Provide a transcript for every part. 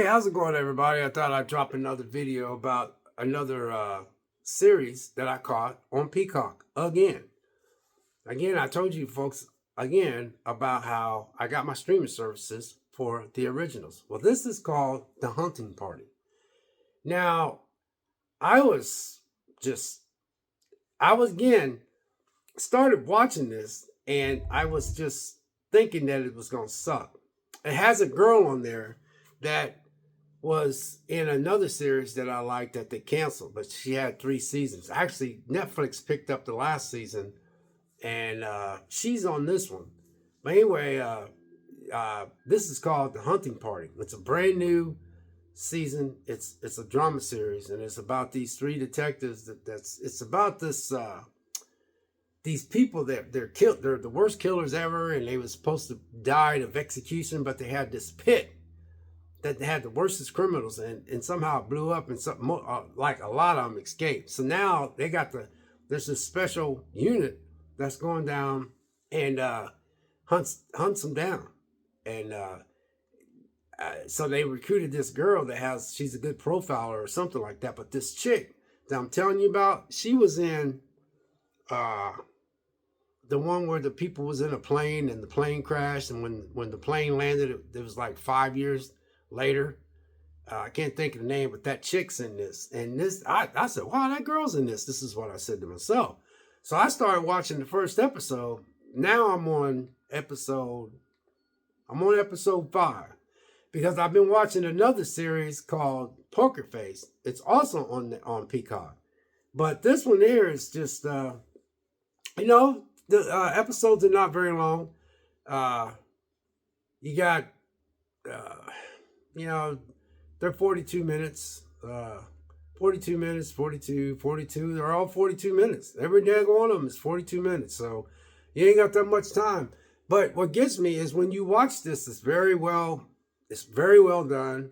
how's it going, everybody? I thought I'd drop another video about another series that I caught on Peacock again. Again, I told you folks again about how I got my streaming services for the originals. Well, this is called The Hunting Party. Now, I was just, I was again started watching this and I was just thinking that it was going to suck. It has a girl on there that was in another series that I liked that they canceled, but she had 3 seasons. Actually, Netflix picked up the last season, and she's on this one. But anyway, this is called The Hunting Party. It's a brand new season. It's a drama series, and it's about these 3 detectives. It's about this these people that they're killed. They're the worst killers ever, and they were supposed to die of execution, but they had this pit that they had the worstest criminals, and somehow it blew up, and something like a lot of them escaped. So now they got there's this special unit that's going down and hunts them down, and so they recruited this girl she's a good profiler or something like that. But this chick that I'm telling you about, she was in the one where the people was in a plane and the plane crashed, and when the plane landed, it was like 5 years later. I can't think of the name, but that chick's in this. And this, I said, wow, that girl's in this. This is what I said to myself. So I started watching the first episode. Now I'm on episode 5 because I've been watching another series called Poker Face. It's also on Peacock. But this one here is just, the episodes are not very long. You got, they're 42 minutes, 42 minutes, 42. They're all 42 minutes. Every dag one of them is 42 minutes. So you ain't got that much time. But what gets me is when you watch this, it's very well done.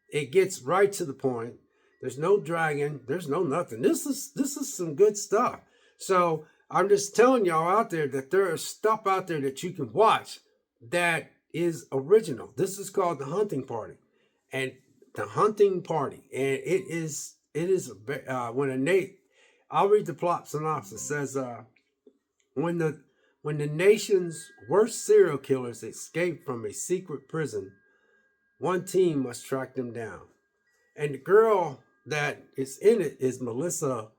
It gets right to the point. There's no dragging. There's no nothing. This is some good stuff. So I'm just telling y'all out there that there is stuff out there that you can watch that is original. This is called The Hunting Party. And The Hunting Party. And it is I'll read the plot synopsis. It says, when the nation's worst serial killers escape from a secret prison, one team must track them down. And the girl that is in it is Melissa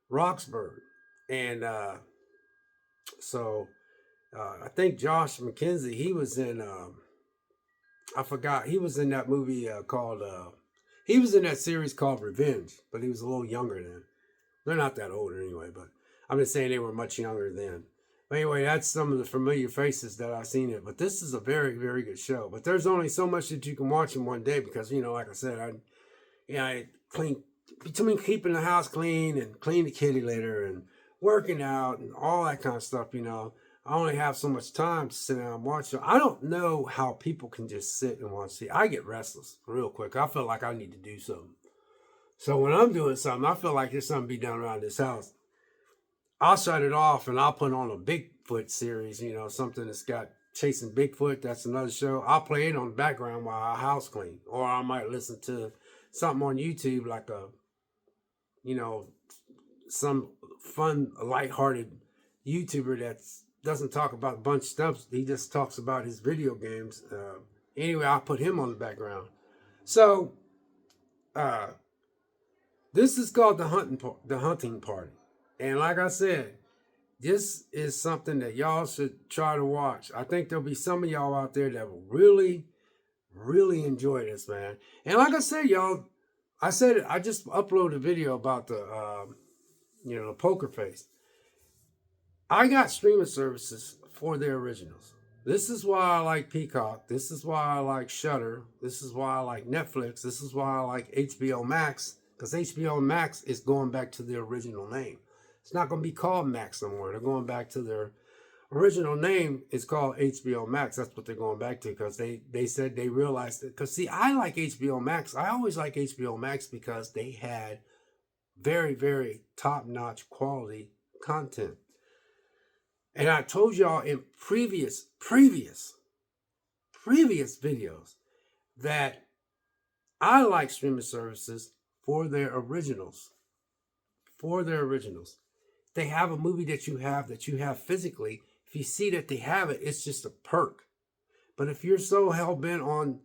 Roxburgh. And I think Josh McKenzie, he was in I forgot. He was in that movie called, he was in that series called Revenge, but he was a little younger then. They're not that old anyway, but I'm just saying they were much younger then. But anyway, that's some of the familiar faces that I've seen it. But this is a very, very good show. But there's only so much that you can watch in one day because, like I said, I clean, between keeping the house clean and clean the kitty litter and working out and all that kind of stuff, I only have so much time to sit down and watch it. I don't know how people can just sit and watch it. I get restless real quick. I feel like I need to do something. So when I'm doing something, I feel like there's something to be done around this house. I'll shut it off and I'll put on a Bigfoot series, something that's got Chasing Bigfoot. That's another show. I'll play it on the background while I house clean. Or I might listen to something on YouTube like some fun, lighthearted YouTuber that's doesn't talk about a bunch of stuff. He just talks about his video games. Anyway, I'll put him on the background. So, this is called The Hunting Party. And like I said, this is something that y'all should try to watch. I think there'll be some of y'all out there that will really, really enjoy this, man. And like I said, y'all, I just uploaded a video about the Poker Face. I got streaming services for their originals. This is why I like Peacock. This is why I like Shudder. This is why I like Netflix. This is why I like HBO Max. Because HBO Max is going back to their original name. It's not going to be called Max no more. They're going back to their original name. It's called HBO Max. That's what they're going back to because they said they realized it. Because see, I like HBO Max. I always like HBO Max because they had very, very top-notch quality content. And I told y'all in previous videos that I like streaming services for their originals. For their originals. They have a movie that you have physically. If you see that they have it, it's just a perk. But if you're so hell bent on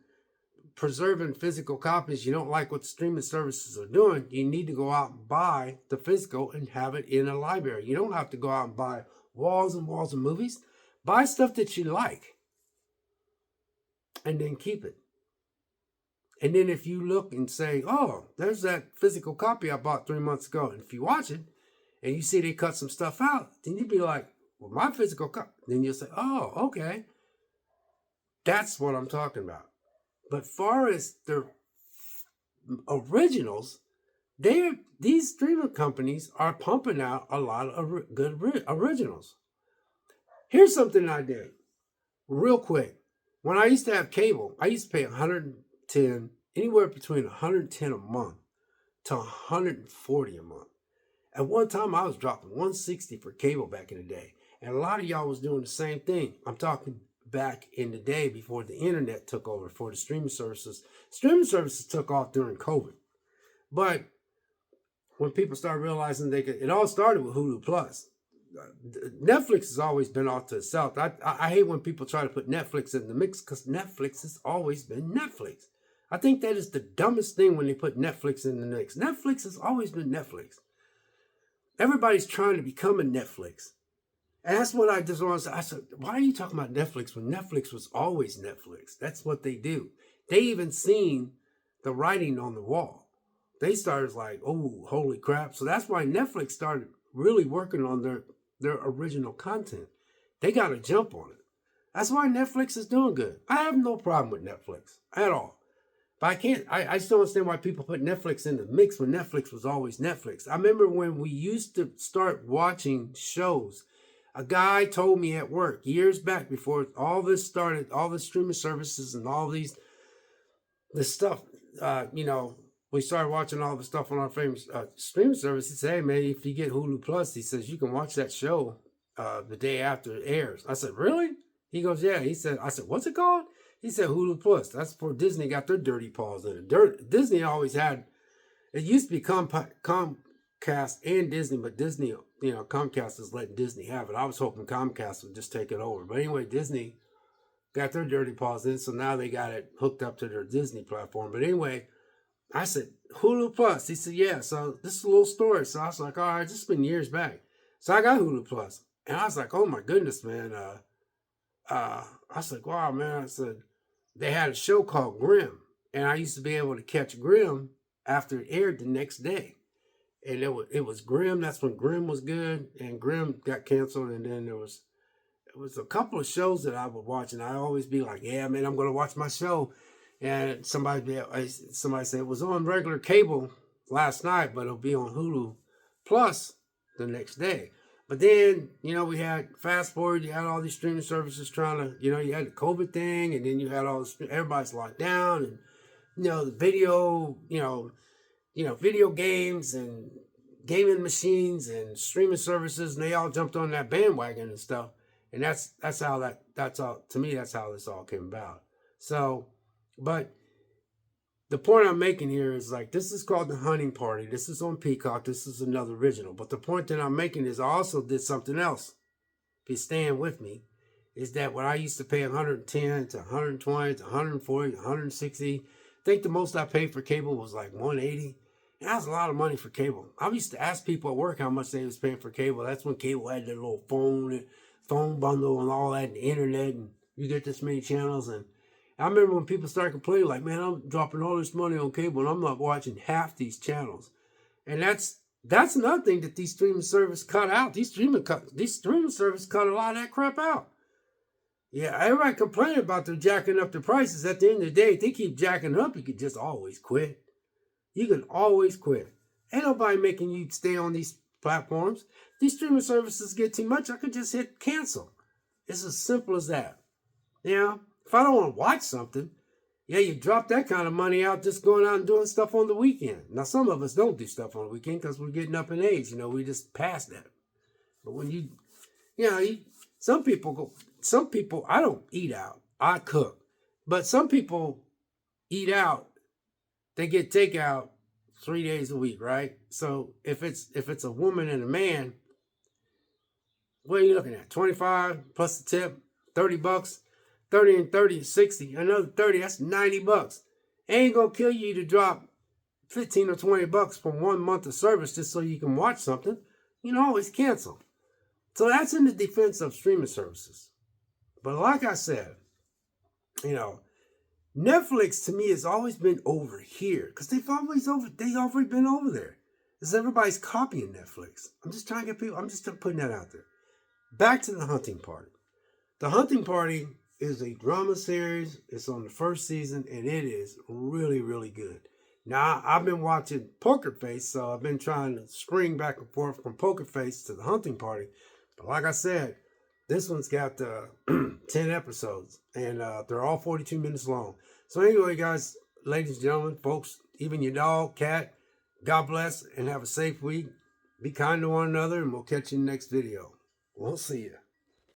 preserving physical copies, you don't like what streaming services are doing, you need to go out and buy the physical and have it in a library. You don't have to go out and buy walls and walls of movies. Buy stuff that you like and then keep it. And then if you look and say, oh, there's that physical copy I bought 3 months ago, and if you watch it and you see they cut some stuff out, then you'd be like, well, my physical copy. Then you'll say, oh, okay. That's what I'm talking about. But far as the originals, these streaming companies are pumping out a lot of good originals. Here's something I did real quick. When I used to have cable, I used to pay 110, anywhere between 110 a month to 140 a month. At one time, I was dropping 160 for cable back in the day. And a lot of y'all was doing the same thing. I'm talking back in the day before the internet took over for the streaming services. Streaming services took off during COVID. But when people started realizing it all started with Hulu Plus. Netflix has always been off to itself. I hate when people try to put Netflix in the mix because Netflix has always been Netflix. I think that is the dumbest thing when they put Netflix in the mix. Netflix has always been Netflix. Everybody's trying to become a Netflix. And that's what I just want to say. I said, why are you talking about Netflix when Netflix was always Netflix? That's what they do. They even seen the writing on the wall. They started like, oh, holy crap. So that's why Netflix started really working on their original content. They got to jump on it. That's why Netflix is doing good. I have no problem with Netflix at all. But I just don't understand why people put Netflix in the mix when Netflix was always Netflix. I remember when we used to start watching shows, a guy told me at work years back before all this started, all the streaming services and all this stuff, we started watching all the stuff on our famous streaming service. He said, hey, man, if you get Hulu Plus, he says, you can watch that show the day after it airs. I said, really? He goes, yeah. I said, what's it called? He said, Hulu Plus. That's before Disney got their dirty paws in it. Disney always had, it used to be Comcast and Disney, but Disney, Comcast is letting Disney have it. I was hoping Comcast would just take it over. But anyway, Disney got their dirty paws in, so now they got it hooked up to their Disney platform. But anyway, I said, Hulu Plus. He said, yeah. So this is a little story. So I was like, all right, this has been years back. So I got Hulu Plus. And I was like, oh my goodness, man. I was like, wow, man. I said, they had a show called Grimm. And I used to be able to catch Grimm after it aired the next day. And it was Grimm. That's when Grimm was good. And Grimm got canceled. And then it was a couple of shows that I would watch. And I'd always be like, yeah, man, I'm going to watch my show. And somebody said it was on regular cable last night, but it'll be on Hulu Plus the next day. But then, we had fast forward, you had all these streaming services trying to, you had the COVID thing, and then you had everybody's locked down, and, the video, video games and gaming machines and streaming services, and they all jumped on that bandwagon and stuff. And that's how to me, that's how this all came about. So, but the point I'm making here is like, this is called The Hunting Party. This is on Peacock. This is another original. But the point that I'm making is I also did something else. If you're staying with me, is that when I used to pay 110 to 120 to 140 to 160, I think the most I paid for cable was like 180. And that was a lot of money for cable. I used to ask people at work how much they was paying for cable. That's when cable had their little phone bundle and all that, and the internet, and you get this many channels. And I remember when people started complaining, like, man, I'm dropping all this money on cable and I'm not watching half these channels. And that's another thing that these streaming services cut out. These streaming services cut a lot of that crap out. Yeah, everybody complaining about them jacking up the prices. At the end of the day, if they keep jacking up, you could just always quit. You can always quit. Ain't nobody making you stay on these platforms. These streaming services get too much, I could just hit cancel. It's as simple as that. If I don't want to watch something, you drop that kind of money out just going out and doing stuff on the weekend. Now, some of us don't do stuff on the weekend because we're getting up in age. We just past that. But when some people, I don't eat out. I cook. But some people eat out they get takeout 3 days a week, right? So if it's a woman and a man, what are you looking at? 25 plus the tip, $30. 30 and 30 is 60. Another 30, that's $90. Ain't gonna kill you to drop 15 or $20 for 1 month of service just so you can watch something. You can always cancel. So that's in the defense of streaming services. But like I said, Netflix to me has always been over here because they've already been over there. Because everybody's copying Netflix. I'm just putting that out there. Back to The Hunting Party. The Hunting Party is a drama series. It's on the first season and it is really, really good. Now, I've been watching Poker Face, so I've been trying to spring back and forth from Poker Face to The Hunting Party. But like I said, this one's got 10 episodes, and they're all 42 minutes long. So anyway, guys, ladies and gentlemen, folks, even your dog, cat, God bless, and have a safe week. Be kind to one another, and we'll catch you in the next video. We'll see you.